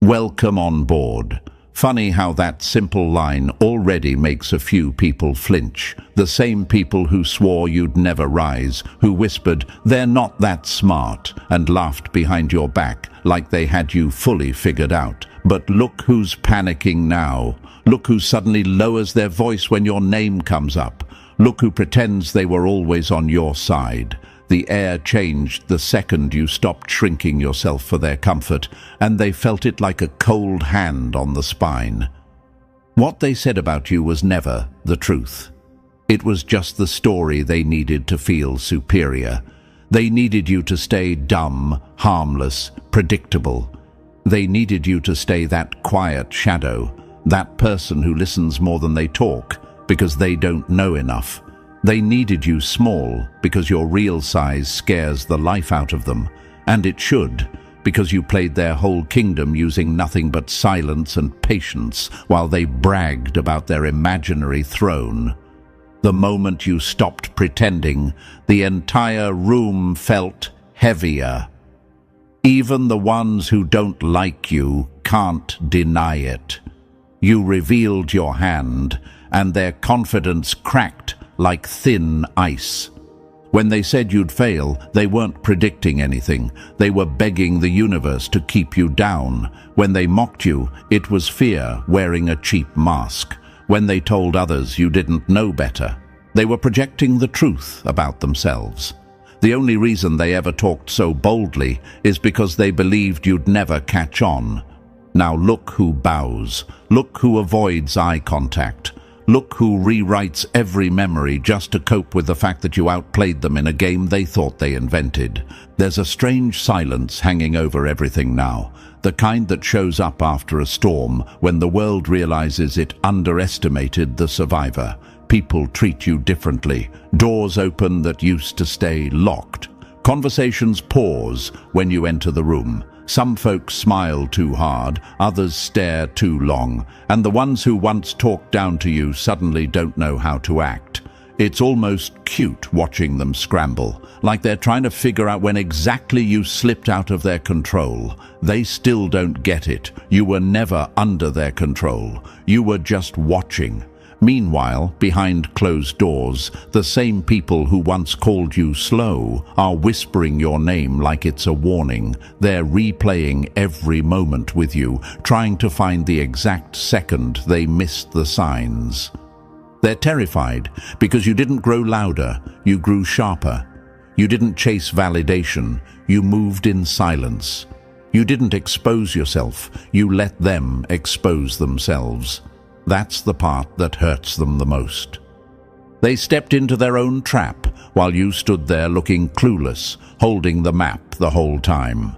Welcome on board. Funny how that simple line already makes a few people flinch. The same people who swore you'd never rise, who whispered, "They're not that smart," and laughed behind your back like they had you fully figured out. But look who's panicking now. Look who suddenly lowers their voice when your name comes up. Look who pretends they were always on your side. The air changed the second you stopped shrinking yourself for their comfort, and they felt it like a cold hand on the spine. What they said about you was never the truth. It was just the story they needed to feel superior. They needed you to stay dumb, harmless, predictable. They needed you to stay that quiet shadow, that person who listens more than they talk, because they don't know enough. They needed you small because your real size scares the life out of them, and it should, because you played their whole kingdom using nothing but silence and patience while they bragged about their imaginary throne. The moment you stopped pretending, the entire room felt heavier. Even the ones who don't like you can't deny it. You revealed your hand, and their confidence cracked like thin ice. When they said you'd fail, they weren't predicting anything. They were begging the universe to keep you down. When they mocked you, it was fear wearing a cheap mask. When they told others you didn't know better, they were projecting the truth about themselves. The only reason they ever talked so boldly is because they believed you'd never catch on. Now look who bows. Look who avoids eye contact. Look who rewrites every memory just to cope with the fact that you outplayed them in a game they thought they invented. There's a strange silence hanging over everything now, the kind that shows up after a storm when the world realizes it underestimated the survivor. People treat you differently. Doors open that used to stay locked. Conversations pause when you enter the room. Some folks smile too hard, others stare too long, and the ones who once talked down to you suddenly don't know how to act. It's almost cute watching them scramble, like they're trying to figure out when exactly you slipped out of their control. They still don't get it. You were never under their control. You were just watching. Meanwhile, behind closed doors, the same people who once called you slow are whispering your name like it's a warning. They're replaying every moment with you, trying to find the exact second they missed the signs. They're terrified because you didn't grow louder, you grew sharper. You didn't chase validation, you moved in silence. You didn't expose yourself, you let them expose themselves. That's the part that hurts them the most. They stepped into their own trap while you stood there looking clueless, holding the map the whole time.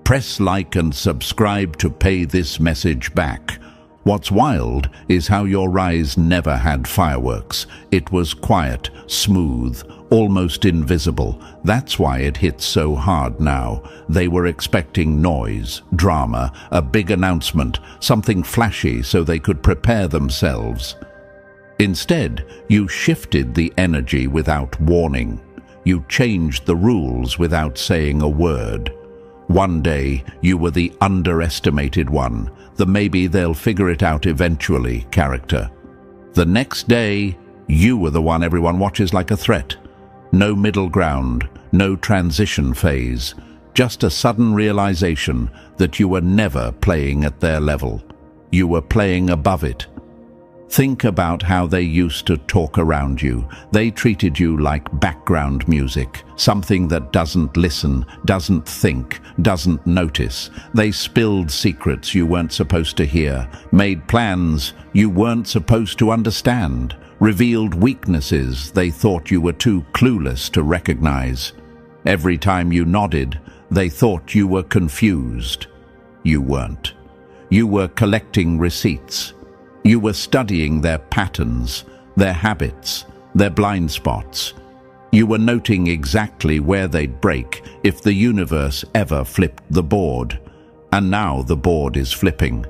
Press like and subscribe to pay this message back. What's wild is how your rise never had fireworks. It was quiet, smooth, almost invisible. That's why it hits so hard now. They were expecting noise, drama, a big announcement, something flashy so they could prepare themselves. Instead, you shifted the energy without warning. You changed the rules without saying a word. One day, you were the underestimated one, the maybe they'll figure it out eventually character. The next day, you were the one everyone watches like a threat. No middle ground, no transition phase, just a sudden realization that you were never playing at their level. You were playing above it. Think about how they used to talk around you. They treated you like background music, something that doesn't listen, doesn't think, doesn't notice. They spilled secrets you weren't supposed to hear, made plans you weren't supposed to understand, revealed weaknesses they thought you were too clueless to recognize. Every time you nodded, they thought you were confused. You weren't. You were collecting receipts. You were studying their patterns, their habits, their blind spots. You were noting exactly where they'd break if the universe ever flipped the board. And now the board is flipping.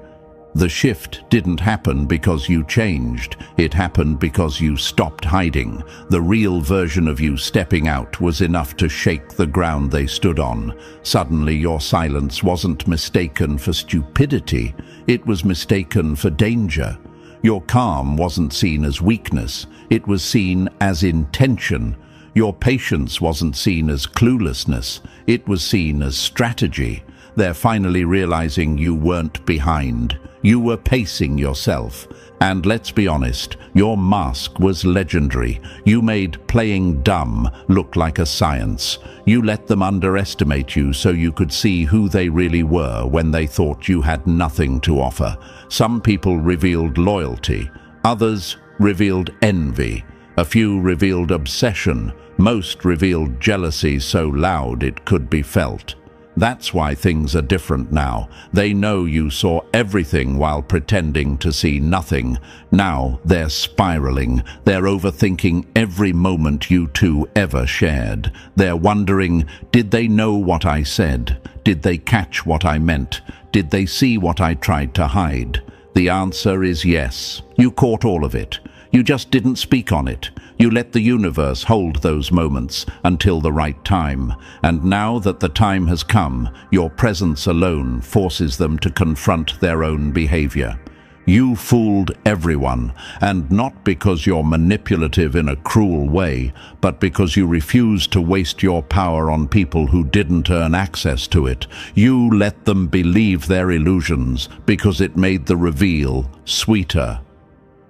The shift didn't happen because you changed. It happened because you stopped hiding. The real version of you stepping out was enough to shake the ground they stood on. Suddenly, your silence wasn't mistaken for stupidity. It was mistaken for danger. Your calm wasn't seen as weakness. It was seen as intention. Your patience wasn't seen as cluelessness. It was seen as strategy. They're finally realizing you weren't behind. You were pacing yourself. And let's be honest, your mask was legendary. You made playing dumb look like a science. You let them underestimate you so you could see who they really were when they thought you had nothing to offer. Some people revealed loyalty. Others revealed envy. A few revealed obsession. Most revealed jealousy so loud it could be felt. That's why things are different now. They know you saw everything while pretending to see nothing. Now they're spiraling. They're overthinking every moment you two ever shared. They're wondering, did they know what I said? Did they catch what I meant? Did they see what I tried to hide? The answer is yes. You caught all of it. You just didn't speak on it. You let the universe hold those moments until the right time. And now that the time has come, your presence alone forces them to confront their own behavior. You fooled everyone, and not because you're manipulative in a cruel way, but because you refused to waste your power on people who didn't earn access to it. You let them believe their illusions because it made the reveal sweeter.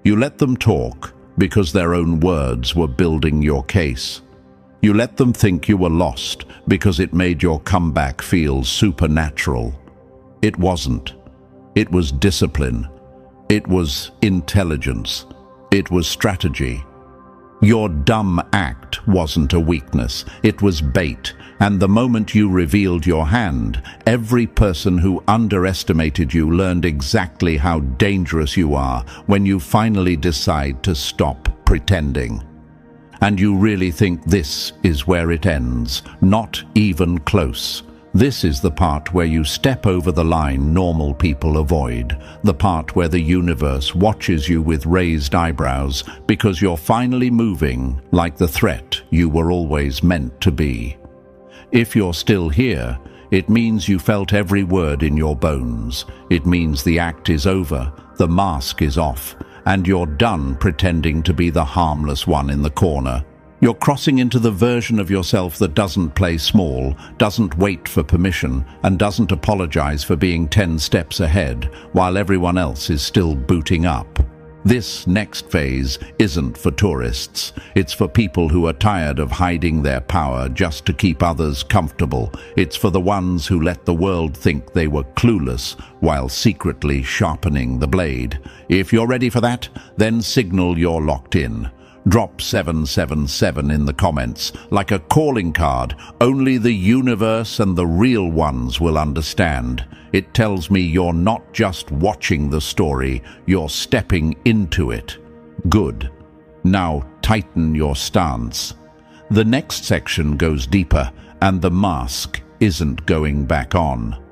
You let them talk because their own words were building your case. You let them think you were lost because it made your comeback feel supernatural. It wasn't. It was discipline. It was intelligence. It was strategy. Your dumb act wasn't a weakness. It was bait. And the moment you revealed your hand, every person who underestimated you learned exactly how dangerous you are when you finally decide to stop pretending. And you really think this is where it ends? Not even close. This is the part where you step over the line normal people avoid, the part where the universe watches you with raised eyebrows because you're finally moving like the threat you were always meant to be. If you're still here, it means you felt every word in your bones. It means the act is over, the mask is off, and you're done pretending to be the harmless one in the corner. You're crossing into the version of yourself that doesn't play small, doesn't wait for permission, and doesn't apologize for being 10 steps ahead while everyone else is still booting up. This next phase isn't for tourists. It's for people who are tired of hiding their power just to keep others comfortable. It's for the ones who let the world think they were clueless while secretly sharpening the blade. If you're ready for that, then signal you're locked in. Drop 777 in the comments, like a calling card. Only the universe and the real ones will understand. It tells me you're not just watching the story, you're stepping into it. Good. Now tighten your stance. The next section goes deeper, and the mask isn't going back on.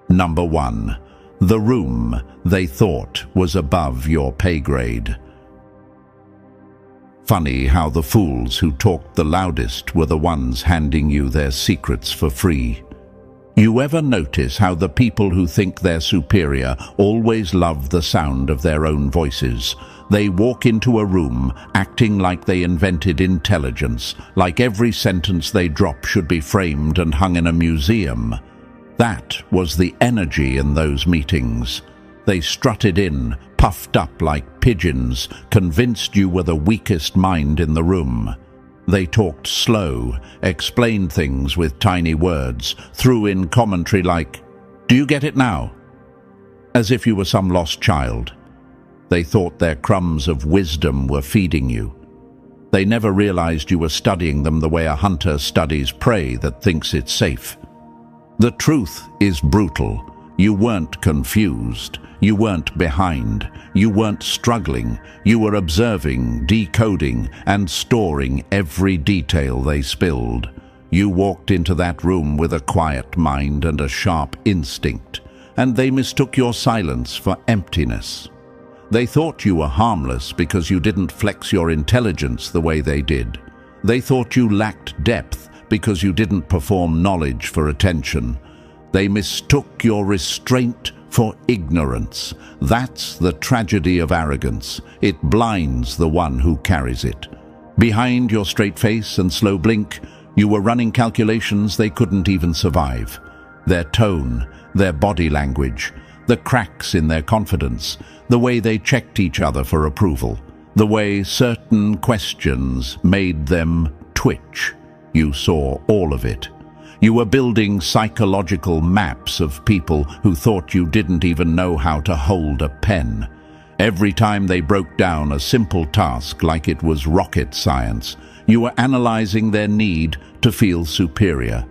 Number 1. The room they thought was above your pay grade. Funny how the fools who talked the loudest were the ones handing you their secrets for free. You ever notice how the people who think they're superior always love the sound of their own voices? They walk into a room acting like they invented intelligence, like every sentence they drop should be framed and hung in a museum. That was the energy in those meetings. They strutted in, puffed up like pigeons, convinced you were the weakest mind in the room. They talked slow, explained things with tiny words, threw in commentary like, "Do you get it now?" As if you were some lost child. They thought their crumbs of wisdom were feeding you. They never realized you were studying them the way a hunter studies prey that thinks it's safe. The truth is brutal. You weren't confused. You weren't behind. You weren't struggling. You were observing, decoding, and storing every detail they spilled. You walked into that room with a quiet mind and a sharp instinct. and they mistook your silence for emptiness. They thought you were harmless because you didn't flex your intelligence the way they did. They thought you lacked depth because you didn't perform knowledge for attention. They mistook your restraint for ignorance. That's the tragedy of arrogance. It blinds the one who carries it. Behind your straight face and slow blink, you were running calculations they couldn't even survive. Their tone, their body language, the cracks in their confidence, the way they checked each other for approval, the way certain questions made them twitch. You saw all of it. You were building psychological maps of people who thought you didn't even know how to hold a pen. Every time they broke down a simple task like it was rocket science, you were analyzing their need to feel superior.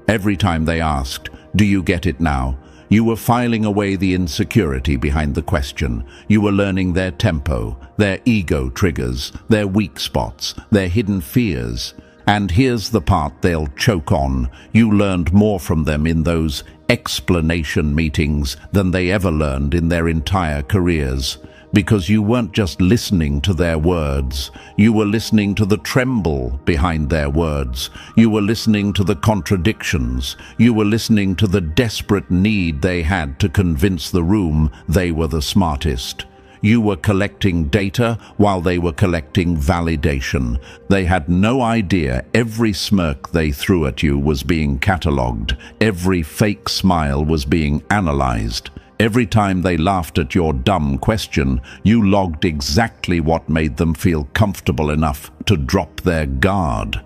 Every time they asked, "Do you get it now?" you were filing away the insecurity behind the question. You were learning their tempo, their ego triggers, their weak spots, their hidden fears. And here's the part they'll choke on. You learned more from them in those explanation meetings than they ever learned in their entire careers. Because you weren't just listening to their words, you were listening to the tremble behind their words. You were listening to the contradictions. You were listening to the desperate need they had to convince the room they were the smartest. You were collecting data while they were collecting validation. They had no idea every smirk they threw at you was being catalogued. Every fake smile was being analyzed. Every time they laughed at your dumb question, you logged exactly what made them feel comfortable enough to drop their guard.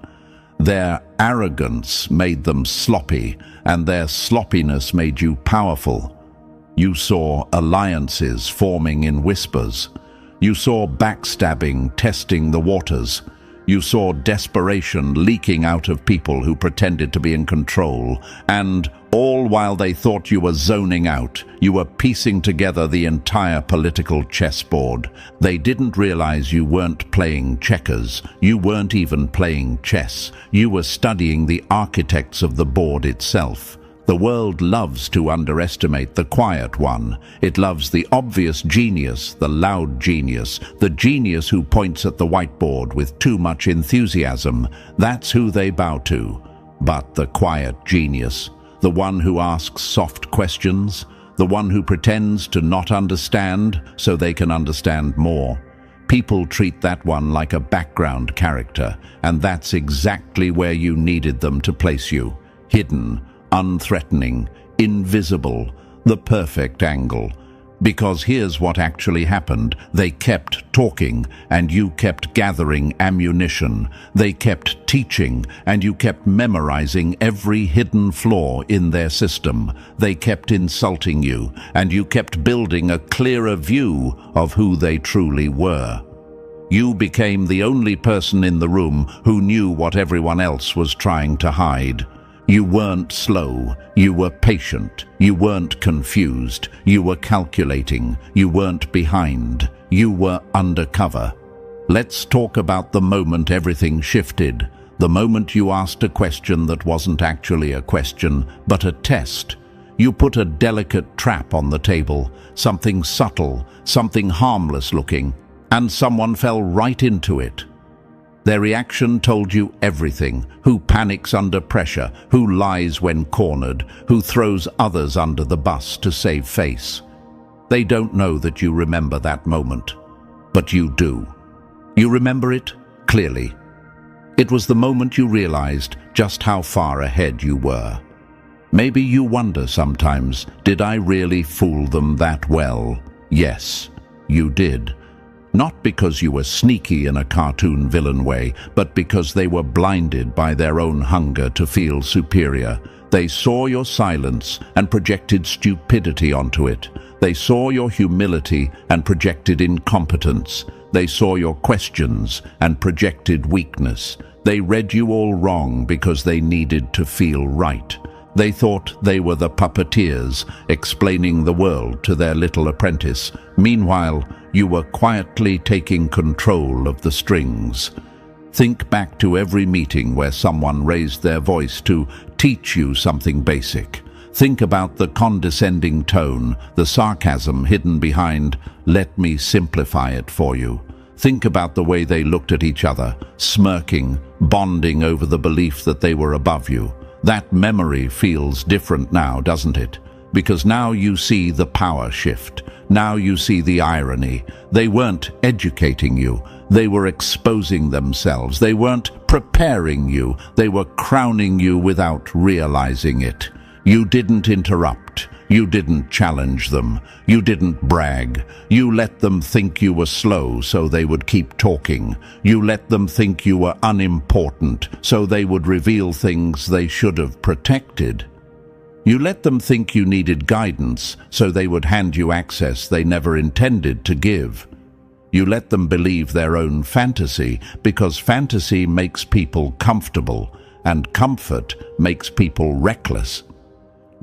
Their arrogance made them sloppy, and their sloppiness made you powerful. You saw alliances forming in whispers. You saw backstabbing testing the waters. You saw desperation leaking out of people who pretended to be in control. And all while they thought you were zoning out, you were piecing together the entire political chessboard. They didn't realize you weren't playing checkers. You weren't even playing chess. You were studying the architects of the board itself. The world loves to underestimate the quiet one. It loves the obvious genius, the loud genius, the genius who points at the whiteboard with too much enthusiasm. That's who they bow to. But the quiet genius, the one who asks soft questions, the one who pretends to not understand so they can understand more. People treat that one like a background character, and that's exactly where you needed them to place you. Hidden, unthreatening, invisible, the perfect angle. Because here's what actually happened. They kept talking, and you kept gathering ammunition. They kept teaching, and you kept memorizing every hidden flaw in their system. They kept insulting you, and you kept building a clearer view of who they truly were. You became the only person in the room who knew what everyone else was trying to hide. You weren't slow, you were patient, you weren't confused, you were calculating, you weren't behind, you were undercover. Let's talk about the moment everything shifted, the moment you asked a question that wasn't actually a question, but a test. You put a delicate trap on the table, something subtle, something harmless looking, and someone fell right into it. Their reaction told you everything: who panics under pressure, who lies when cornered, who throws others under the bus to save face. They don't know that you remember that moment, but you do. You remember it clearly. It was the moment you realized just how far ahead you were. Maybe you wonder sometimes, did I really fool them that well? Yes, you did. Not because you were sneaky in a cartoon villain way, but because they were blinded by their own hunger to feel superior. They saw your silence and projected stupidity onto it. They saw your humility and projected incompetence. They saw your questions and projected weakness. They read you all wrong because they needed to feel right. They thought they were the puppeteers explaining the world to their little apprentice. Meanwhile, you were quietly taking control of the strings. Think back to every meeting where someone raised their voice to teach you something basic. Think about the condescending tone, the sarcasm hidden behind, "Let me simplify it for you." Think about the way they looked at each other, smirking, bonding over the belief that they were above you. That memory feels different now, doesn't it? Because now you see the power shift. Now you see the irony. They weren't educating you. They were exposing themselves. They weren't preparing you. They were crowning you without realizing it. You didn't interrupt. You didn't challenge them. You didn't brag. You let them think you were slow so they would keep talking. You let them think you were unimportant so they would reveal things they should have protected. You let them think you needed guidance so they would hand you access they never intended to give. You let them believe their own fantasy because fantasy makes people comfortable and comfort makes people reckless.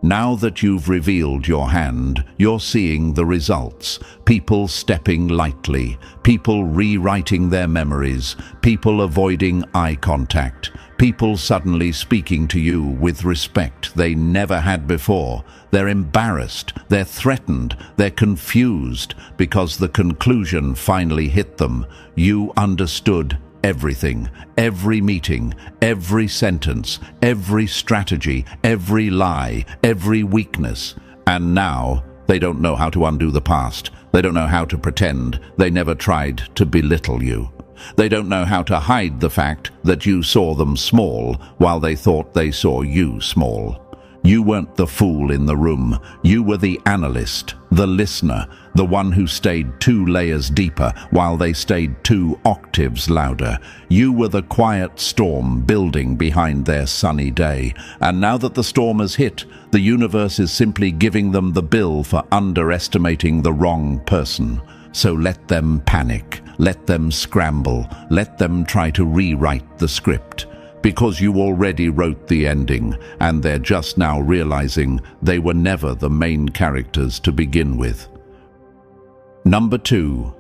Now that you've revealed your hand, you're seeing the results. People stepping lightly, people rewriting their memories, people avoiding eye contact, people suddenly speaking to you with respect they never had before. They're embarrassed, they're threatened, they're confused because the conclusion finally hit them. You understood everything, every meeting, every sentence, every strategy, every lie, every weakness. And now they don't know how to undo the past. They don't know how to pretend. They never tried to belittle you. They don't know how to hide the fact that you saw them small while they thought they saw you small. You weren't the fool in the room. You were the analyst, the listener, the one who stayed 2 layers deeper while they stayed 2 octaves louder. You were the quiet storm building behind their sunny day. And now that the storm has hit, the universe is simply giving them the bill for underestimating the wrong person. So let them panic, let them scramble, let them try to rewrite the script. Because you already wrote the ending, and they're just now realizing they were never the main characters to begin with. Number 2,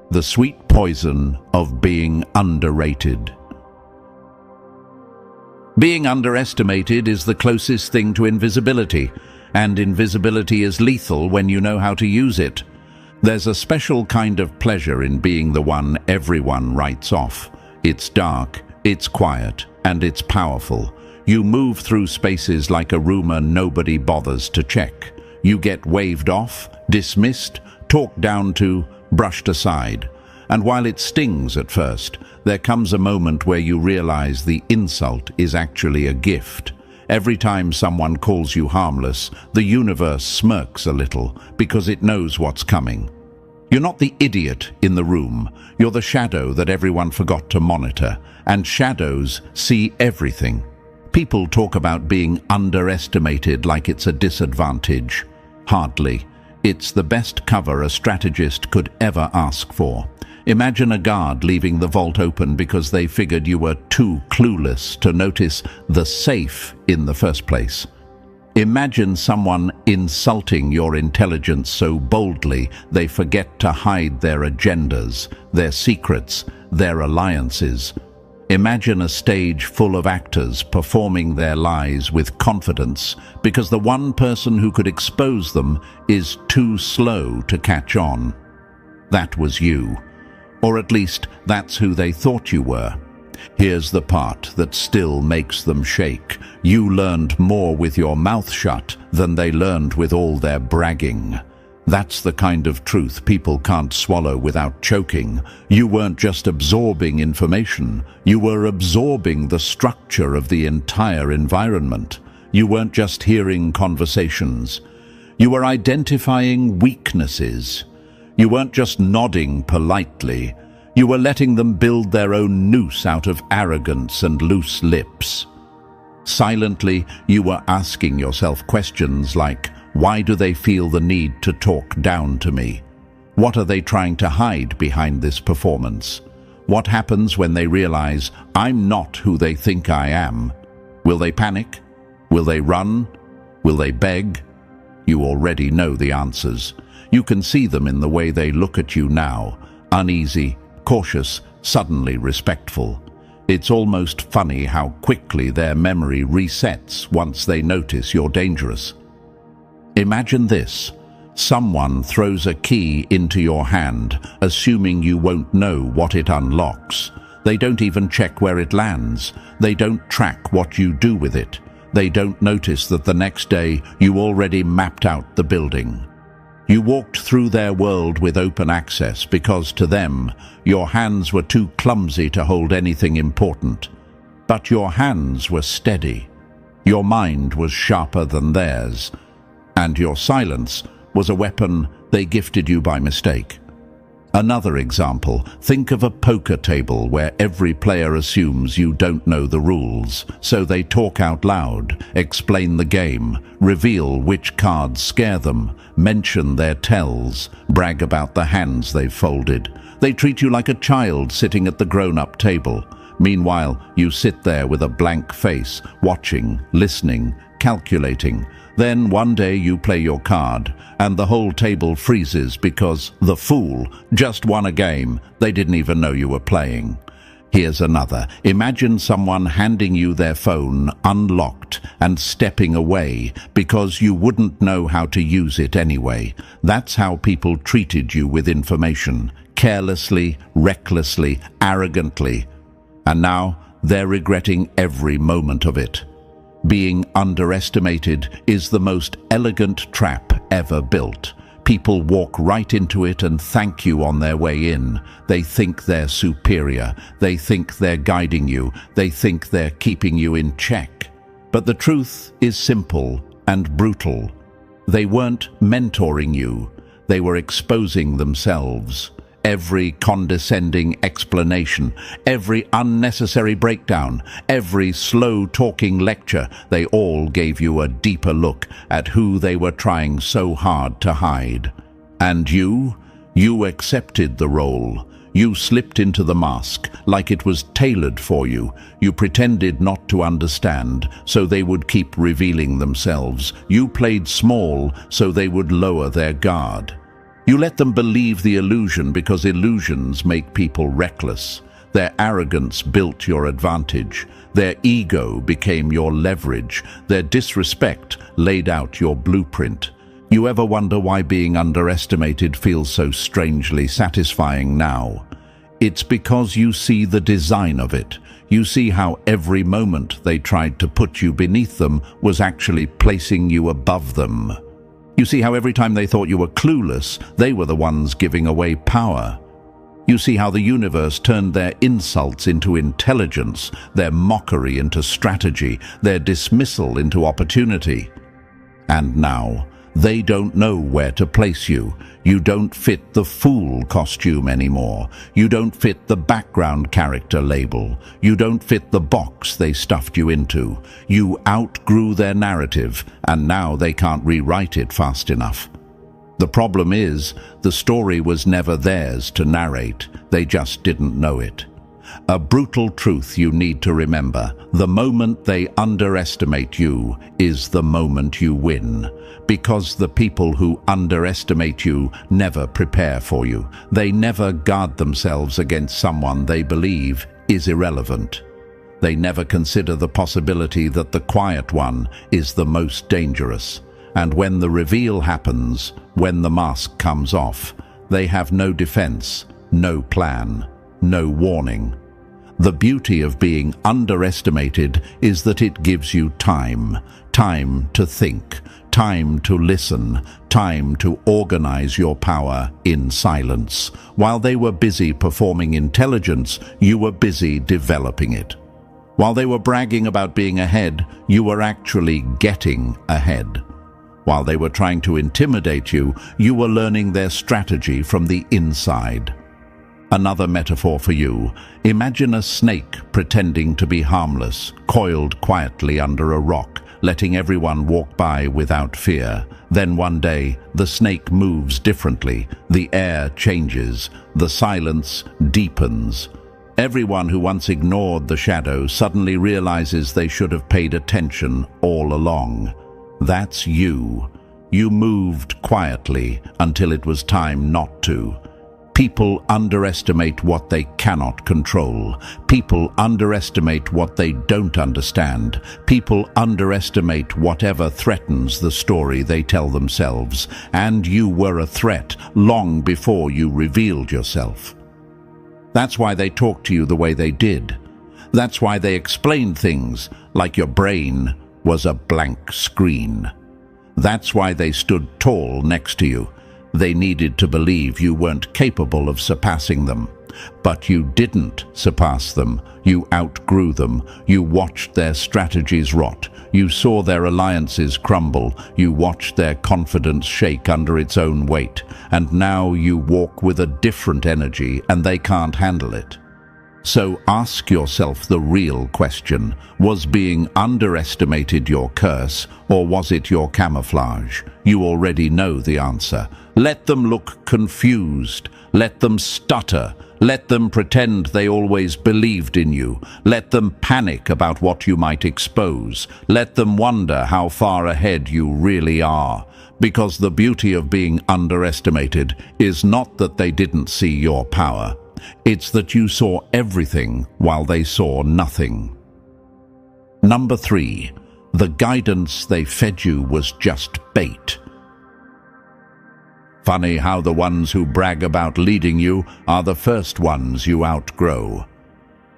the sweet poison of being underrated. Being underestimated is the closest thing to invisibility, and invisibility is lethal when you know how to use it. There's a special kind of pleasure in being the one everyone writes off. It's dark, it's quiet, and it's powerful. You move through spaces like a rumor nobody bothers to check. You get waved off, dismissed, talked down to, brushed aside. And while it stings at first, there comes a moment where you realize the insult is actually a gift. Every time someone calls you harmless, the universe smirks a little because it knows what's coming. You're not the idiot in the room. You're the shadow that everyone forgot to monitor. And shadows see everything. People talk about being underestimated like it's a disadvantage. Hardly. It's the best cover a strategist could ever ask for. Imagine a guard leaving the vault open because they figured you were too clueless to notice the safe in the first place. Imagine someone insulting your intelligence so boldly they forget to hide their agendas, their secrets, their alliances. Imagine a stage full of actors performing their lies with confidence because the one person who could expose them is too slow to catch on. That was you. Or at least that's who they thought you were. Here's the part that still makes them shake. You learned more with your mouth shut than they learned with all their bragging. That's the kind of truth people can't swallow without choking. You weren't just absorbing information. You were absorbing the structure of the entire environment. You weren't just hearing conversations. You were identifying weaknesses. You weren't just nodding politely. You were letting them build their own noose out of arrogance and loose lips. Silently, you were asking yourself questions like, why do they feel the need to talk down to me? What are they trying to hide behind this performance? What happens when they realize I'm not who they think I am? Will they panic? Will they run? Will they beg? You already know the answers. You can see them in the way they look at you now, uneasy, cautious, suddenly respectful. It's almost funny how quickly their memory resets once they notice you're dangerous. Imagine this. Someone throws a key into your hand, assuming you won't know what it unlocks. They don't even check where it lands. They don't track what you do with it. They don't notice that the next day you already mapped out the building. You walked through their world with open access because to them, your hands were too clumsy to hold anything important. But your hands were steady. Your mind was sharper than theirs. And your silence was a weapon they gifted you by mistake. Another example, think of a poker table where every player assumes you don't know the rules, so they talk out loud, explain the game, reveal which cards scare them, mention their tells, brag about the hands they've folded. They treat you like a child sitting at the grown-up table. Meanwhile, you sit there with a blank face, watching, listening, calculating. Then one day you play your card, and the whole table freezes because the fool just won a game they didn't even know you were playing. Here's another. Imagine someone handing you their phone unlocked and stepping away because you wouldn't know how to use it anyway. That's how people treated you with information. Carelessly, recklessly, arrogantly. And now they're regretting every moment of it. Being underestimated is the most elegant trap ever built. People walk right into it and thank you on their way in. They think they're superior. They think they're guiding you. They think they're keeping you in check. But the truth is simple and brutal. They weren't mentoring you. They were exposing themselves. Every condescending explanation, every unnecessary breakdown, every slow-talking lecture, they all gave you a deeper look at who they were trying so hard to hide. And you accepted the role. You slipped into the mask like it was tailored for you. You pretended not to understand, so they would keep revealing themselves. You played small, so they would lower their guard. You let them believe the illusion because illusions make people reckless. Their arrogance built your advantage. Their ego became your leverage. Their disrespect laid out your blueprint. You ever wonder why being underestimated feels so strangely satisfying now? It's because you see the design of it. You see how every moment they tried to put you beneath them was actually placing you above them. You see how every time they thought you were clueless, they were the ones giving away power. You see how the universe turned their insults into intelligence, their mockery into strategy, their dismissal into opportunity. And now, they don't know where to place you. You don't fit the fool costume anymore. You don't fit the background character label. You don't fit the box they stuffed you into. You outgrew their narrative, and now they can't rewrite it fast enough. The problem is, the story was never theirs to narrate. They just didn't know it. A brutal truth you need to remember: the moment they underestimate you is the moment you win. Because the people who underestimate you never prepare for you. They never guard themselves against someone they believe is irrelevant. They never consider the possibility that the quiet one is the most dangerous. And when the reveal happens, when the mask comes off, they have no defense, no plan, no warning. The beauty of being underestimated is that it gives you time to think, time to listen, time to organize your power in silence. While they were busy performing intelligence, you were busy developing it. While they were bragging about being ahead, you were actually getting ahead. While they were trying to intimidate you, you were learning their strategy from the inside. Another metaphor for you: imagine a snake pretending to be harmless, coiled quietly under a rock, letting everyone walk by without fear. Then one day, the snake moves differently, the air changes, the silence deepens. Everyone who once ignored the shadow suddenly realizes they should have paid attention all along. That's you. You moved quietly until it was time not to. People underestimate what they cannot control. People underestimate what they don't understand. People underestimate whatever threatens the story they tell themselves. And you were a threat long before you revealed yourself. That's why they talked to you the way they did. That's why they explained things like your brain was a blank screen. That's why they stood tall next to you. They needed to believe you weren't capable of surpassing them. But you didn't surpass them. You outgrew them. You watched their strategies rot. You saw their alliances crumble. You watched their confidence shake under its own weight. And now you walk with a different energy, and they can't handle it. So ask yourself the real question. Was being underestimated your curse, or was it your camouflage? You already know the answer. Let them look confused. Let them stutter. Let them pretend they always believed in you. Let them panic about what you might expose. Let them wonder how far ahead you really are. Because the beauty of being underestimated is not that they didn't see your power. It's that you saw everything while they saw nothing. Number 3, the guidance they fed you was just bait. Funny how the ones who brag about leading you are the first ones you outgrow.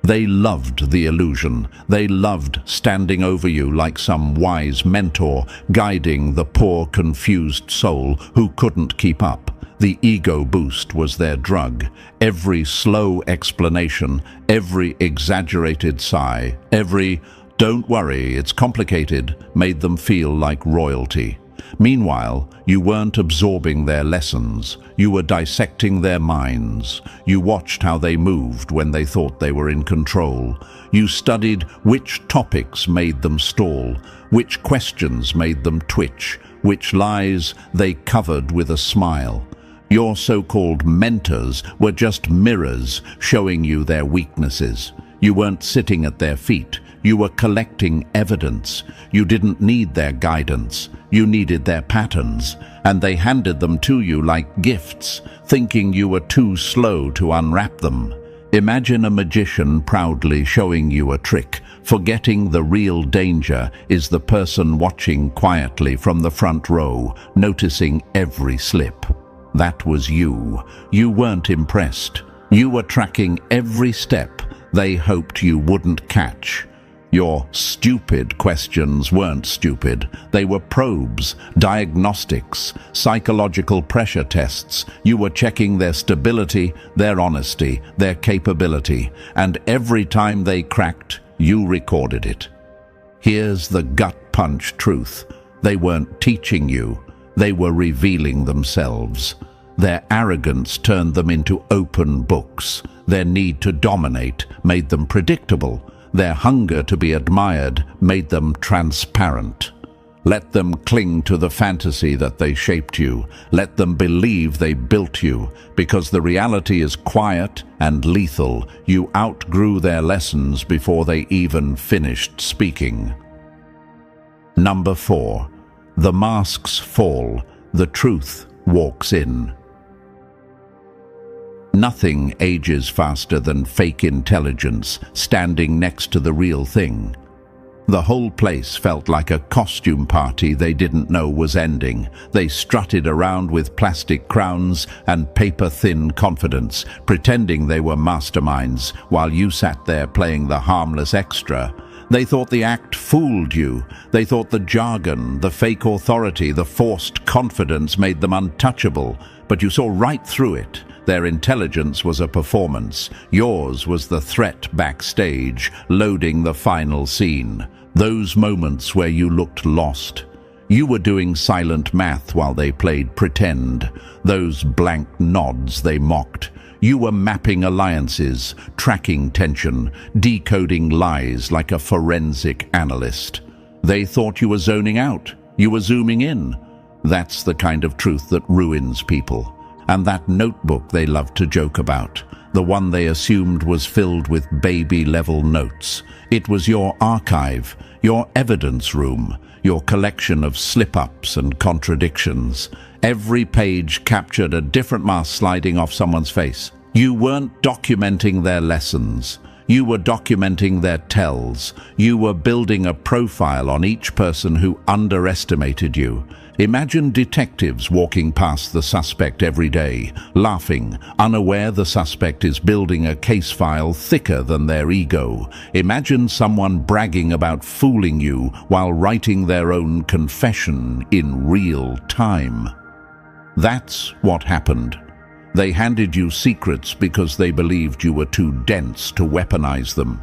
They loved the illusion. They loved standing over you like some wise mentor, guiding the poor, confused soul who couldn't keep up. The ego boost was their drug. Every slow explanation, every exaggerated sigh, every "don't worry, it's complicated," made them feel like royalty. Meanwhile, you weren't absorbing their lessons. You were dissecting their minds. You watched how they moved when they thought they were in control. You studied which topics made them stall, which questions made them twitch, which lies they covered with a smile. Your so-called mentors were just mirrors showing you their weaknesses. You weren't sitting at their feet. You were collecting evidence. You didn't need their guidance. You needed their patterns, and they handed them to you like gifts, thinking you were too slow to unwrap them. Imagine a magician proudly showing you a trick, forgetting the real danger is the person watching quietly from the front row, noticing every slip. That was you. You weren't impressed. You were tracking every step they hoped you wouldn't catch. Your stupid questions weren't stupid. They were probes, diagnostics, psychological pressure tests. You were checking their stability, their honesty, their capability, and every time they cracked, you recorded it. Here's the gut-punch truth. They weren't teaching you. They were revealing themselves. Their arrogance turned them into open books. Their need to dominate made them predictable. Their hunger to be admired made them transparent. Let them cling to the fantasy that they shaped you. Let them believe they built you, because the reality is quiet and lethal. You outgrew their lessons before they even finished speaking. Number 4. The masks fall. The truth walks in. Nothing ages faster than fake intelligence standing next to the real thing. The whole place felt like a costume party they didn't know was ending. They strutted around with plastic crowns and paper-thin confidence, pretending they were masterminds, while you sat there playing the harmless extra. They thought the act fooled you. They thought the jargon, the fake authority, the forced confidence made them untouchable. But you saw right through it. Their intelligence was a performance. Yours was the threat backstage, loading the final scene. Those moments where you looked lost. You were doing silent math while they played pretend. Those blank nods they mocked. You were mapping alliances, tracking tension, decoding lies like a forensic analyst. They thought you were zoning out. You were zooming in. That's the kind of truth that ruins people. And that notebook they loved to joke about, the one they assumed was filled with baby-level notes. It was your archive, your evidence room. your collection of slip-ups and contradictions. Every page captured a different mask sliding off someone's face. You weren't documenting their lessons. You were documenting their tells. You were building a profile on each person who underestimated you. Imagine detectives walking past the suspect every day, laughing, unaware the suspect is building a case file thicker than their ego. Imagine someone bragging about fooling you while writing their own confession in real time. That's what happened. They handed you secrets because they believed you were too dense to weaponize them.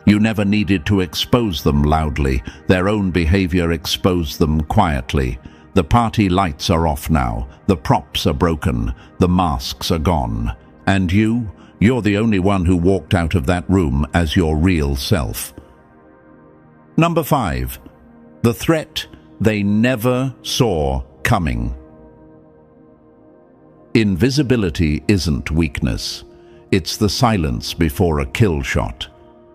You never needed to expose them loudly. Their own behavior exposed them quietly. The party lights are off now. The props are broken. The masks are gone. And you're the only one who walked out of that room as your real self. Number 5. The threat they never saw coming. Invisibility isn't weakness. It's the silence before a kill shot.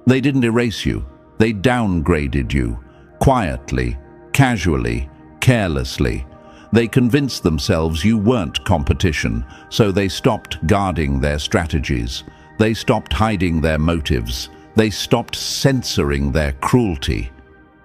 They didn't erase you. They downgraded you. Quietly, casually, carelessly. They convinced themselves you weren't competition, so they stopped guarding their strategies. They stopped hiding their motives. They stopped censoring their cruelty.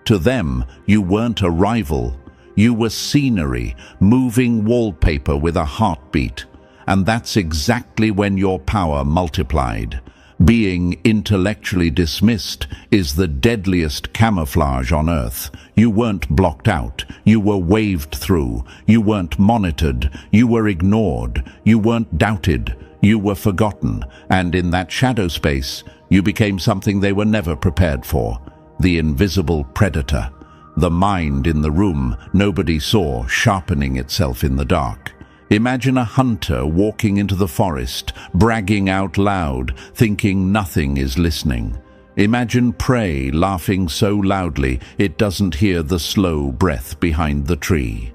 To them, you weren't a rival. You were scenery, moving wallpaper with a heartbeat. And that's exactly when your power multiplied. Being intellectually dismissed is the deadliest camouflage on Earth. You weren't blocked out. You were waved through. You weren't monitored. You were ignored. You weren't doubted. You were forgotten. And in that shadow space, you became something they were never prepared for. The invisible predator. The mind in the room nobody saw sharpening itself in the dark. Imagine a hunter walking into the forest, bragging out loud, thinking nothing is listening. Imagine prey laughing so loudly it doesn't hear the slow breath behind the tree.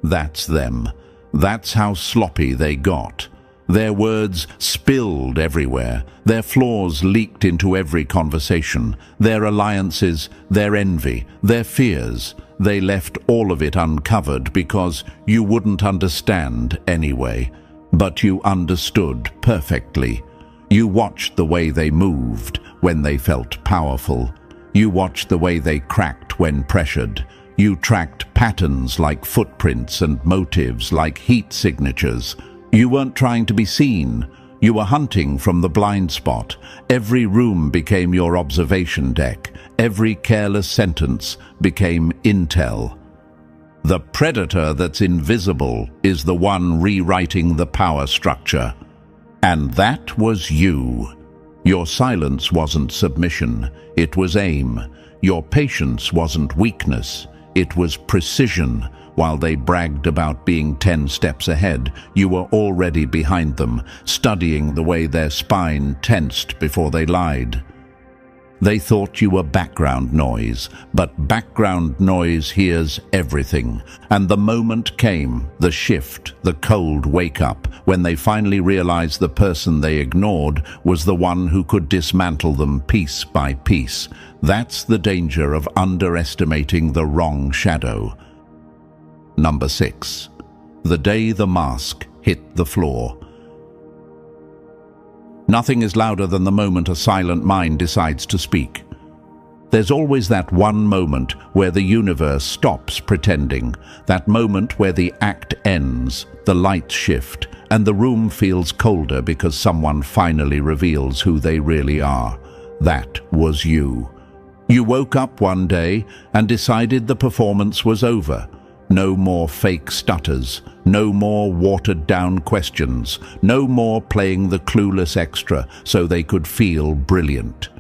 That's them. That's how sloppy they got. Their words spilled everywhere. Their flaws leaked into every conversation. Their alliances, their envy, their fears. They left all of it uncovered because you wouldn't understand anyway. But you understood perfectly. You watched the way they moved when they felt powerful. You watched the way they cracked when pressured. You tracked patterns like footprints and motives like heat signatures. You weren't trying to be seen. You were hunting from the blind spot. Every room became your observation deck. Every careless sentence became intel. The predator that's invisible is the one rewriting the power structure. And that was you. Your silence wasn't submission. It was aim. Your patience wasn't weakness. It was precision. While they bragged about being 10 steps ahead, you were already behind them, studying the way their spine tensed before they lied. They thought you were background noise, but background noise hears everything. And the moment came, the shift, the cold wake-up, when they finally realized the person they ignored was the one who could dismantle them piece by piece. That's the danger of underestimating the wrong shadow. Number 6. The day the mask hit the floor. Nothing is louder than the moment a silent mind decides to speak. There's always that one moment where the universe stops pretending, that moment where the act ends, the lights shift, and the room feels colder because someone finally reveals who they really are. That was you. You woke up one day and decided the performance was over. No more fake stutters, no more watered-down questions, no more playing the clueless extra so they could feel brilliant.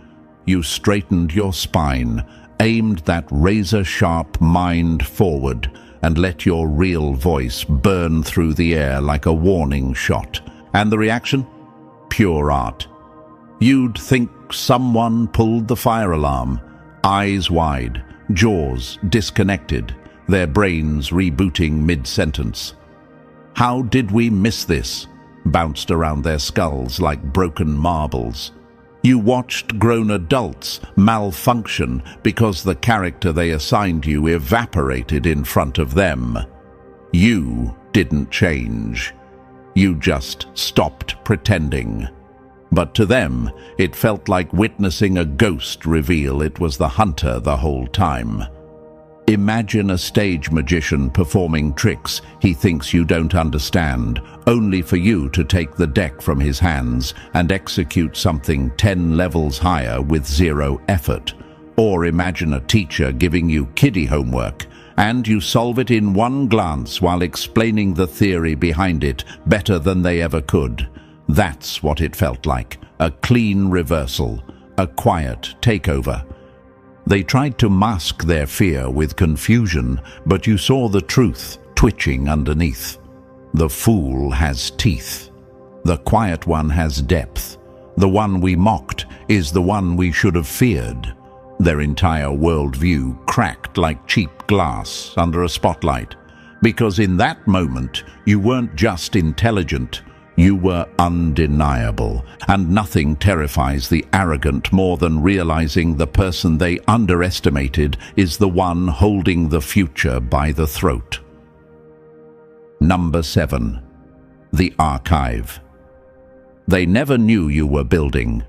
You straightened your spine, aimed that razor-sharp mind forward, and let your real voice burn through the air like a warning shot. And the reaction? Pure art. You'd think someone pulled the fire alarm, eyes wide, jaws disconnected, their brains rebooting mid-sentence. How did we miss this? Bounced around their skulls like broken marbles. You watched grown adults malfunction because the character they assigned you evaporated in front of them. You didn't change. You just stopped pretending. But to them, it felt like witnessing a ghost reveal it was the hunter the whole time. Imagine a stage magician performing tricks he thinks you don't understand, only for you to take the deck from his hands and execute something 10 levels higher with zero effort. Or imagine a teacher giving you kiddie homework, and you solve it in one glance while explaining the theory behind it better than they ever could. That's what it felt like, a clean reversal, a quiet takeover. They tried to mask their fear with confusion, but you saw the truth twitching underneath. The fool has teeth. The quiet one has depth. The one we mocked is the one we should have feared. Their entire worldview cracked like cheap glass under a spotlight. Because in that moment, you weren't just intelligent, you were undeniable, and nothing terrifies the arrogant more than realizing the person they underestimated is the one holding the future by the throat. Number 7. The archive. They never knew you were building.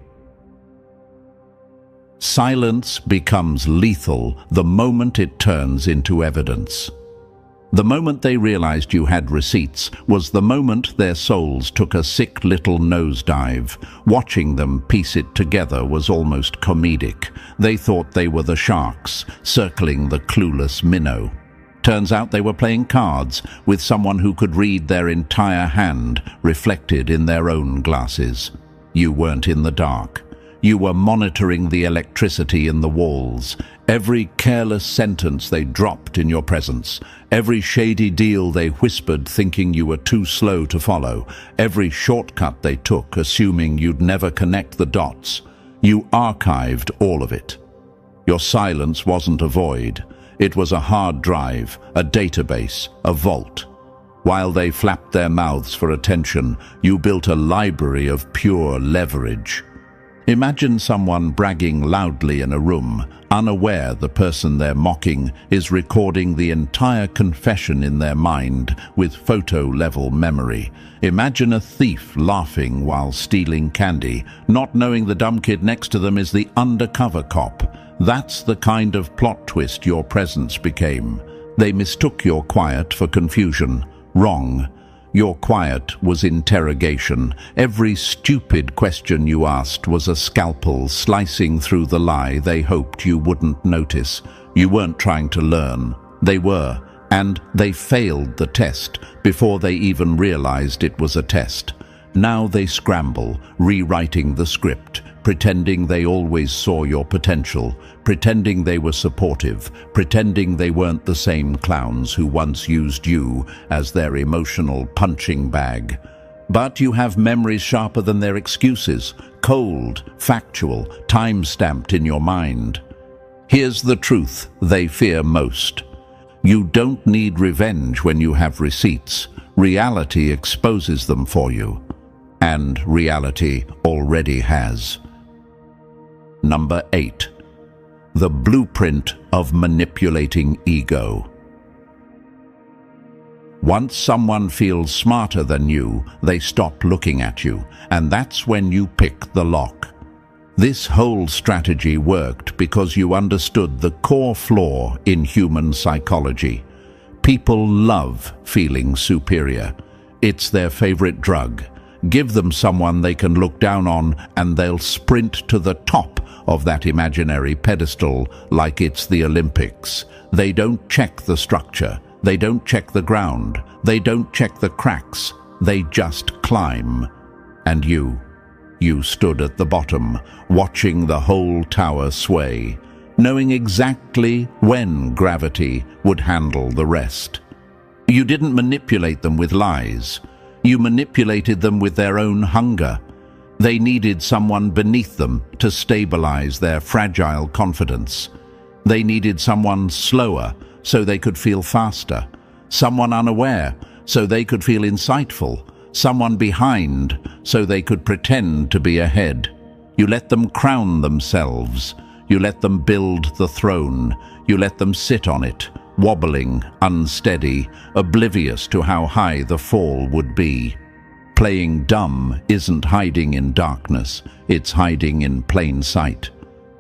Silence becomes lethal the moment it turns into evidence. The moment they realized you had receipts was the moment their souls took a sick little nosedive. Watching them piece it together was almost comedic. They thought they were the sharks, circling the clueless minnow. Turns out they were playing cards with someone who could read their entire hand reflected in their own glasses. You weren't in the dark. You were monitoring the electricity in the walls. Every careless sentence they dropped in your presence, every shady deal they whispered thinking you were too slow to follow, every shortcut they took assuming you'd never connect the dots. You archived all of it. Your silence wasn't a void. It was a hard drive, a database, a vault. While they flapped their mouths for attention, you built a library of pure leverage. Imagine someone bragging loudly in a room, unaware the person they're mocking is recording the entire confession in their mind with photo-level memory. Imagine a thief laughing while stealing candy, not knowing the dumb kid next to them is the undercover cop. That's the kind of plot twist your presence became. They mistook your quiet for confusion. Wrong. Your quiet was interrogation. Every stupid question you asked was a scalpel slicing through the lie they hoped you wouldn't notice. You weren't trying to learn. They were, and they failed the test before they even realized it was a test. Now they scramble, rewriting the script, pretending they always saw your potential, pretending they were supportive, pretending they weren't the same clowns who once used you as their emotional punching bag. But you have memories sharper than their excuses, cold, factual, time-stamped in your mind. Here's the truth they fear most. You don't need revenge when you have receipts. Reality exposes them for you. And reality already has. Number 8. The blueprint of manipulating ego. Once someone feels smarter than you, they stop looking at you, and that's when you pick the lock. This whole strategy worked because you understood the core flaw in human psychology. People love feeling superior. It's their favorite drug. Give them someone they can look down on and they'll sprint to the top of that imaginary pedestal like it's the Olympics. They don't check the structure. They don't check the ground. They don't check the cracks. They just climb. And you stood at the bottom, watching the whole tower sway, knowing exactly when gravity would handle the rest. You didn't manipulate them with lies. You manipulated them with their own hunger. They needed someone beneath them to stabilize their fragile confidence. They needed someone slower so they could feel faster, someone unaware so they could feel insightful, someone behind so they could pretend to be ahead. You let them crown themselves. You let them build the throne. You let them sit on it, wobbling, unsteady, oblivious to how high the fall would be. Playing dumb isn't hiding in darkness, it's hiding in plain sight.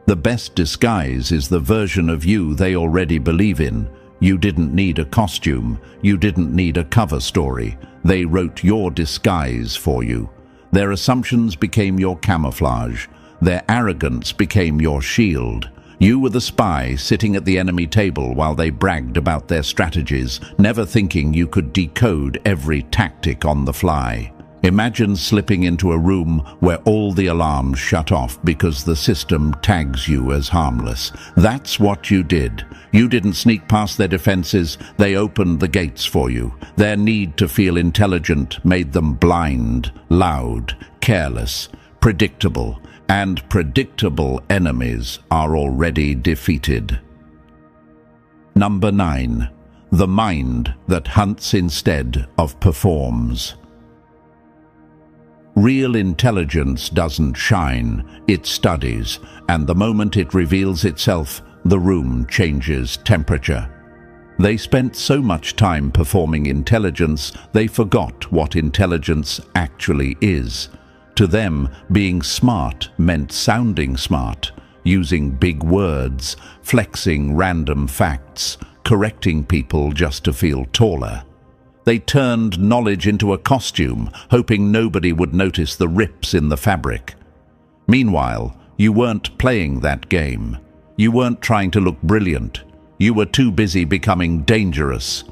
The best disguise is the version of you they already believe in. You didn't need a costume. You didn't need a cover story. They wrote your disguise for you. Their assumptions became your camouflage. Their arrogance became your shield. You were the spy sitting at the enemy table while they bragged about their strategies, never thinking you could decode every tactic on the fly. Imagine slipping into a room where all the alarms shut off because the system tags you as harmless. That's what you did. You didn't sneak past their defenses, they opened the gates for you. Their need to feel intelligent made them blind, loud, careless, predictable, and predictable enemies are already defeated. Number 9. The mind that hunts instead of performs. Real intelligence doesn't shine, it studies, and the moment it reveals itself, the room changes temperature. They spent so much time performing intelligence, they forgot what intelligence actually is. To them, being smart meant sounding smart, using big words, flexing random facts, correcting people just to feel taller. They turned knowledge into a costume, hoping nobody would notice the rips in the fabric. Meanwhile, you weren't playing that game. You weren't trying to look brilliant. You were too busy becoming dangerous.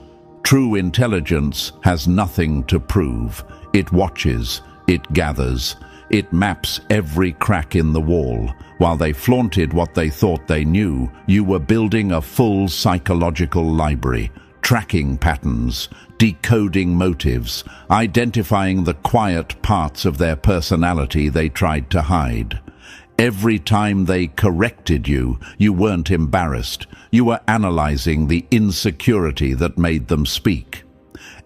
True intelligence has nothing to prove. It watches, it gathers, it maps every crack in the wall. While they flaunted what they thought they knew, you were building a full psychological library, tracking patterns, decoding motives, identifying the quiet parts of their personality they tried to hide. Every time they corrected you, you weren't embarrassed. You were analyzing the insecurity that made them speak.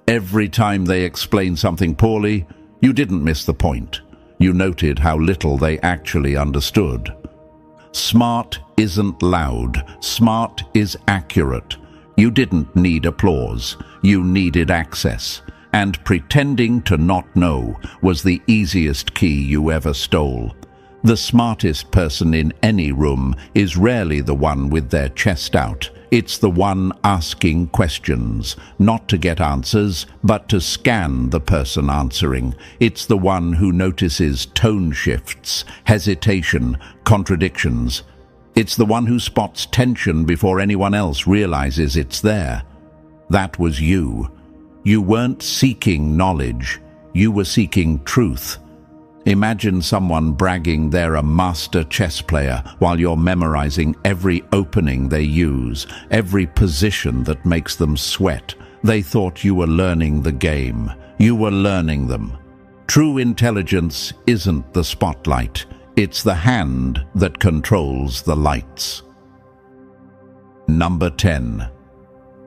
Every time they explained something poorly, you didn't miss the point. You noted how little they actually understood. Smart isn't loud. Smart is accurate. You didn't need applause. You needed access. And pretending to not know was the easiest key you ever stole. The smartest person in any room is rarely the one with their chest out. It's the one asking questions, not to get answers, but to scan the person answering. It's the one who notices tone shifts, hesitation, contradictions. It's the one who spots tension before anyone else realizes it's there. That was you. You weren't seeking knowledge. You were seeking truth. Imagine someone bragging they're a master chess player while you're memorizing every opening they use, every position that makes them sweat. They thought you were learning the game. You were learning them. True intelligence isn't the spotlight. It's the hand that controls the lights. Number 10.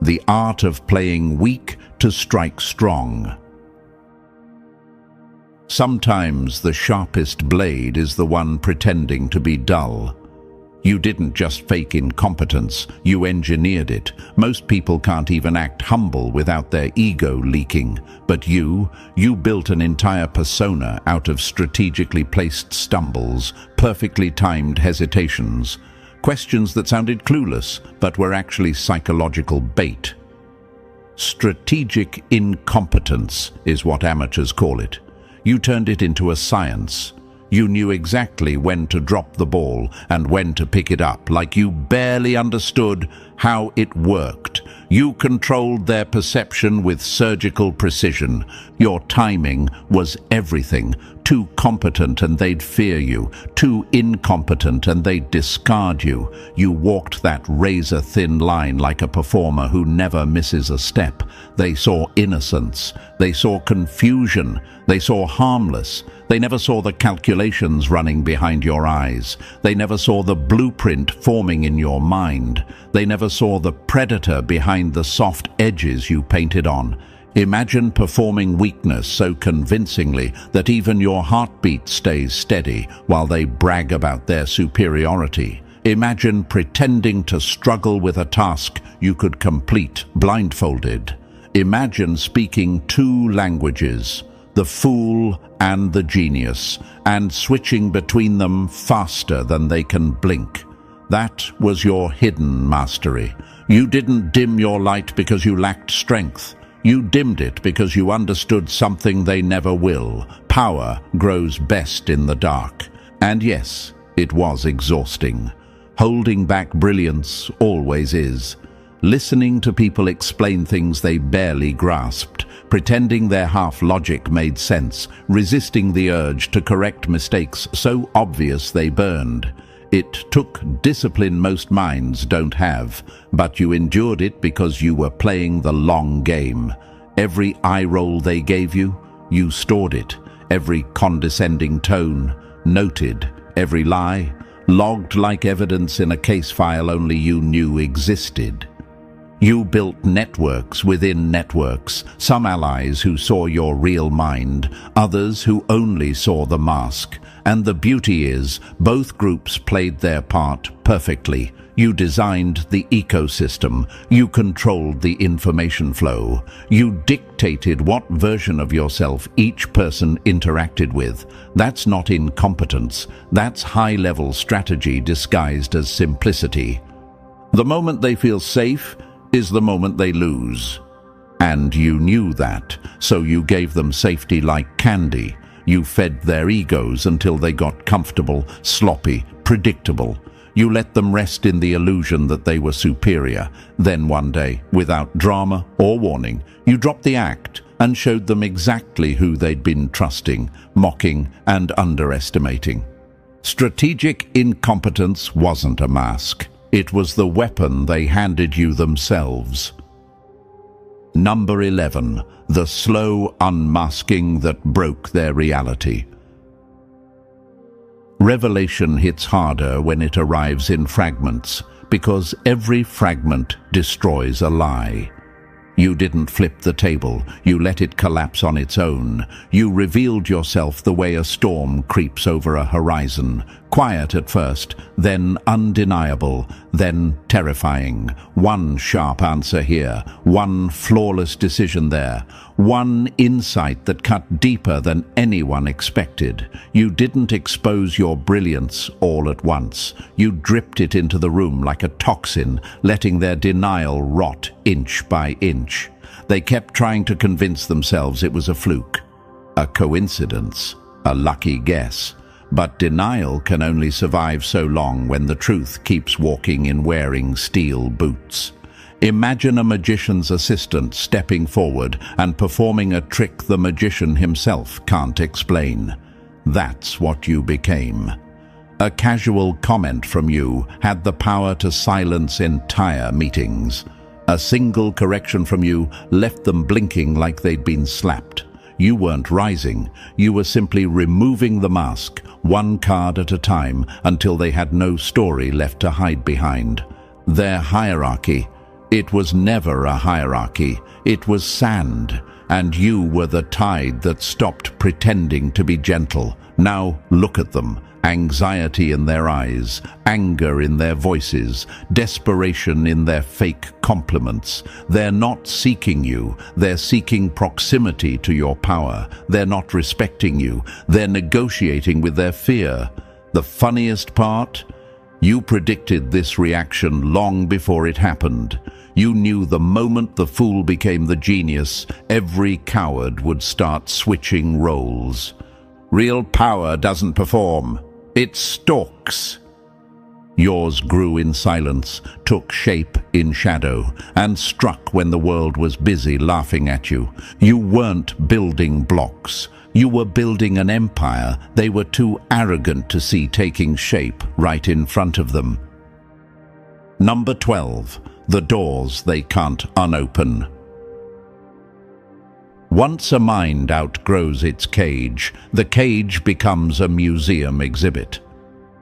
The art of playing weak to strike strong. Sometimes the sharpest blade is the one pretending to be dull. You didn't just fake incompetence, you engineered it. Most people can't even act humble without their ego leaking. But you built an entire persona out of strategically placed stumbles, perfectly timed hesitations, questions that sounded clueless but were actually psychological bait. Strategic incompetence is what amateurs call it. You turned it into a science. You knew exactly when to drop the ball and when to pick it up, like you barely understood how it worked. You controlled their perception with surgical precision. Your timing was everything. Too competent and they'd fear you. Too incompetent and they'd discard you. You walked that razor-thin line like a performer who never misses a step. They saw innocence. They saw confusion. They saw harmless. They never saw the calculations running behind your eyes. They never saw the blueprint forming in your mind. They never saw the predator behind the soft edges you painted on. Imagine performing weakness so convincingly that even your heartbeat stays steady while they brag about their superiority. Imagine pretending to struggle with a task you could complete blindfolded. Imagine speaking two languages, the fool and the genius, and switching between them faster than they can blink. That was your hidden mastery. You didn't dim your light because you lacked strength. You dimmed it because you understood something they never will. Power grows best in the dark. And yes, it was exhausting. Holding back brilliance always is. Listening to people explain things they barely grasped, pretending their half-logic made sense, resisting the urge to correct mistakes so obvious they burned. It took discipline most minds don't have, but you endured it because you were playing the long game. Every eye roll they gave you, you stored it. Every condescending tone, noted. Every lie, logged like evidence in a case file only you knew existed. You built networks within networks, some allies who saw your real mind, others who only saw the mask. And the beauty is, both groups played their part perfectly. You designed the ecosystem. You controlled the information flow. You dictated what version of yourself each person interacted with. That's not incompetence. That's high-level strategy disguised as simplicity. The moment they feel safe is the moment they lose. And you knew that, so you gave them safety like candy. You fed their egos until they got comfortable, sloppy, predictable. You let them rest in the illusion that they were superior. Then one day, without drama or warning, you dropped the act and showed them exactly who they'd been trusting, mocking, and underestimating. Strategic incompetence wasn't a mask. It was the weapon they handed you themselves. Number 11. The slow unmasking that broke their reality. Revelation hits harder when it arrives in fragments, because every fragment destroys a lie. You didn't flip the table, you let it collapse on its own. You revealed yourself the way a storm creeps over a horizon, quiet at first, then undeniable, then terrifying. One sharp answer here, one flawless decision there, one insight that cut deeper than anyone expected. You didn't expose your brilliance all at once. You dripped it into the room like a toxin, letting their denial rot inch by inch. They kept trying to convince themselves it was a fluke, a coincidence, a lucky guess. But denial can only survive so long when the truth keeps walking in wearing steel boots. Imagine a magician's assistant stepping forward and performing a trick the magician himself can't explain. That's what you became. A casual comment from you had the power to silence entire meetings. A single correction from you left them blinking like they'd been slapped. You weren't rising, you were simply removing the mask, one card at a time, until they had no story left to hide behind. Their hierarchy. It was never a hierarchy, it was sand, and you were the tide that stopped pretending to be gentle. Now look at them. Anxiety in their eyes, anger in their voices, desperation in their fake compliments. They're not seeking you, they're seeking proximity to your power. They're not respecting you, they're negotiating with their fear. The funniest part? You predicted this reaction long before it happened. You knew the moment the fool became the genius, every coward would start switching roles. Real power doesn't perform. It stalks. Yours grew in silence, took shape in shadow, and struck when the world was busy laughing at you. You weren't building blocks. You were building an empire they were too arrogant to see taking shape right in front of them. Number 12. The doors they can't unopen. Once a mind outgrows its cage, the cage becomes a museum exhibit.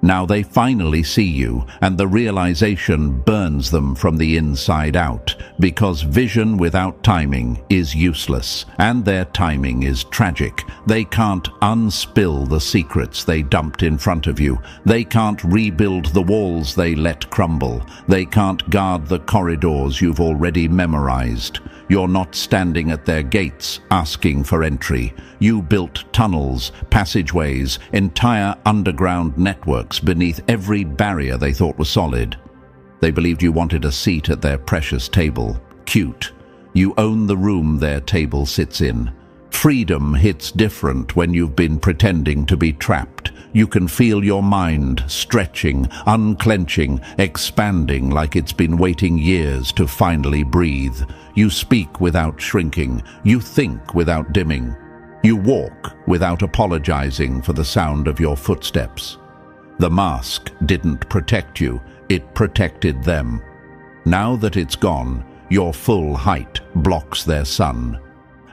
Now they finally see you, and the realization burns them from the inside out, because vision without timing is useless, and their timing is tragic. They can't unspill the secrets they dumped in front of you. They can't rebuild the walls they let crumble. They can't guard the corridors you've already memorized. You're not standing at their gates asking for entry. You built tunnels, passageways, entire underground networks beneath every barrier they thought was solid. They believed you wanted a seat at their precious table. Cute. You own the room their table sits in. Freedom hits different when you've been pretending to be trapped. You can feel your mind stretching, unclenching, expanding like it's been waiting years to finally breathe. You speak without shrinking. You think without dimming. You walk without apologizing for the sound of your footsteps. The mask didn't protect you, it protected them. Now that it's gone, your full height blocks their sun.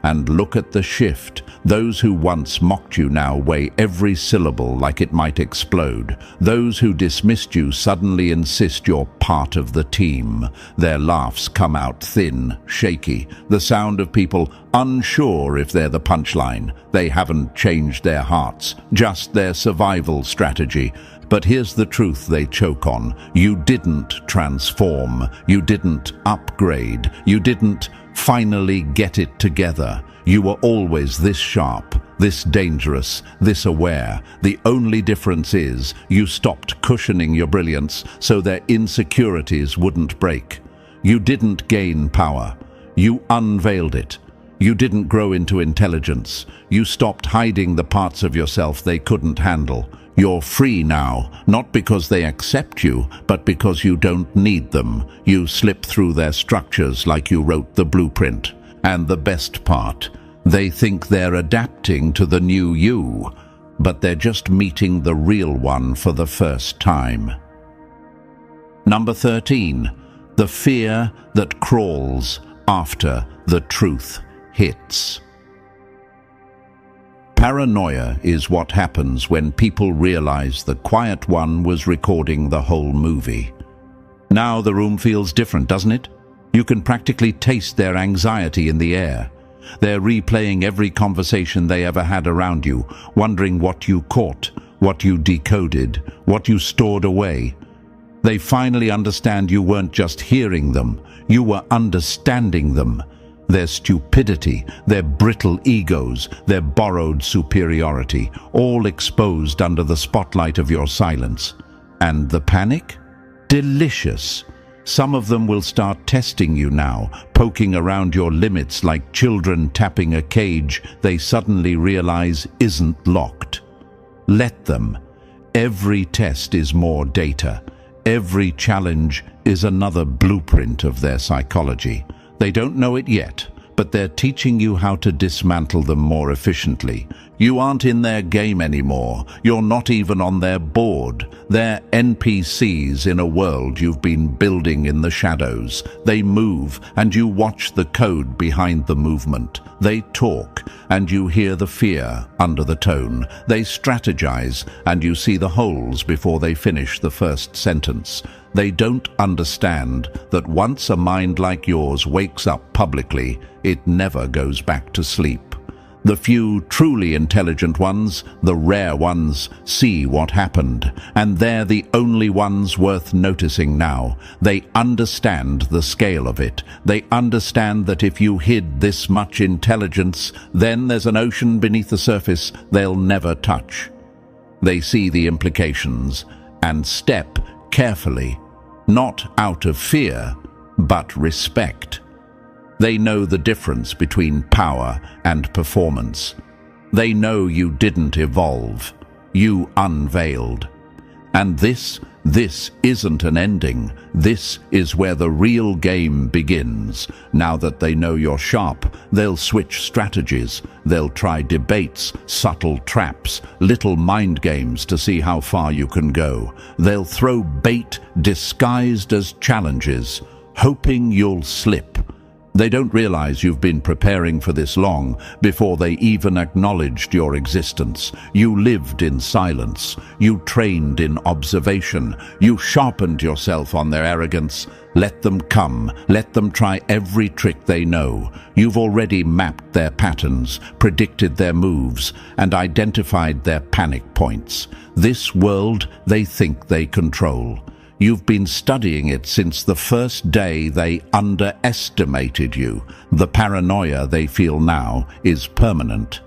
And look at the shift. Those who once mocked you now weigh every syllable like it might explode. Those who dismissed you suddenly insist you're part of the team. Their laughs come out thin, shaky, the sound of people unsure if they're the punchline. They haven't changed their hearts, just their survival strategy. But here's the truth they choke on. You didn't transform. You didn't upgrade. You didn't finally get it together. You were always this sharp, this dangerous, this aware. The only difference is you stopped cushioning your brilliance so their insecurities wouldn't break. You didn't gain power. You unveiled it. You didn't grow into intelligence. You stopped hiding the parts of yourself they couldn't handle. You're free now, not because they accept you, but because you don't need them. You slip through their structures like you wrote the blueprint. And the best part, they think they're adapting to the new you, but they're just meeting the real one for the first time. Number 13, the fear that crawls after the truth hits. Paranoia is what happens when people realize the quiet one was recording the whole movie. Now the room feels different, doesn't it? You can practically taste their anxiety in the air. They're replaying every conversation they ever had around you, wondering what you caught, what you decoded, what you stored away. They finally understand you weren't just hearing them, you were understanding them. Their stupidity, their brittle egos, their borrowed superiority, all exposed under the spotlight of your silence. And the panic? Delicious. Some of them will start testing you now, poking around your limits like children tapping a cage they suddenly realize isn't locked. Let them. Every test is more data. Every challenge is another blueprint of their psychology. They don't know it yet, but they're teaching you how to dismantle them more efficiently. You aren't in their game anymore. You're not even on their board. They're NPCs in a world you've been building in the shadows. They move, and you watch the code behind the movement. They talk, and you hear the fear under the tone. They strategize, and you see the holes before they finish the first sentence. They don't understand that once a mind like yours wakes up publicly, it never goes back to sleep. The few truly intelligent ones, the rare ones, see what happened, and they're the only ones worth noticing now. They understand the scale of it. They understand that if you hid this much intelligence, then there's an ocean beneath the surface they'll never touch. They see the implications and step carefully, not out of fear, but respect. They know the difference between power and performance. They know you didn't evolve. You unveiled. And this isn't an ending. This is where the real game begins. Now that they know you're sharp, they'll switch strategies. They'll try debates, subtle traps, little mind games to see how far you can go. They'll throw bait disguised as challenges, hoping you'll slip. They don't realize you've been preparing for this long before they even acknowledged your existence. You lived in silence. You trained in observation. You sharpened yourself on their arrogance. Let them come. Let them try every trick they know. You've already mapped their patterns, predicted their moves, and identified their panic points. This world they think they control. You've been studying it since the first day they underestimated you. The paranoia they feel now is permanent.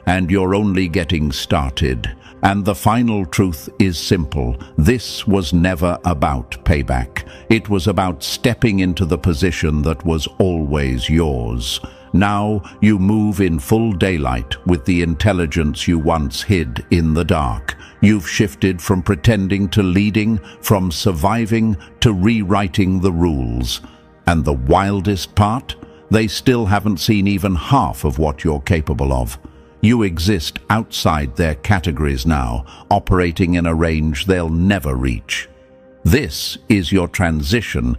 And you're only getting started. And the final truth is simple. This was never about payback. It was about stepping into the position that was always yours. Now you move in full daylight with the intelligence you once hid in the dark. You've shifted from pretending to leading, from surviving to rewriting the rules. And the wildest part? They still haven't seen even half of what you're capable of. You exist outside their categories now, operating in a range they'll never reach. This is your transition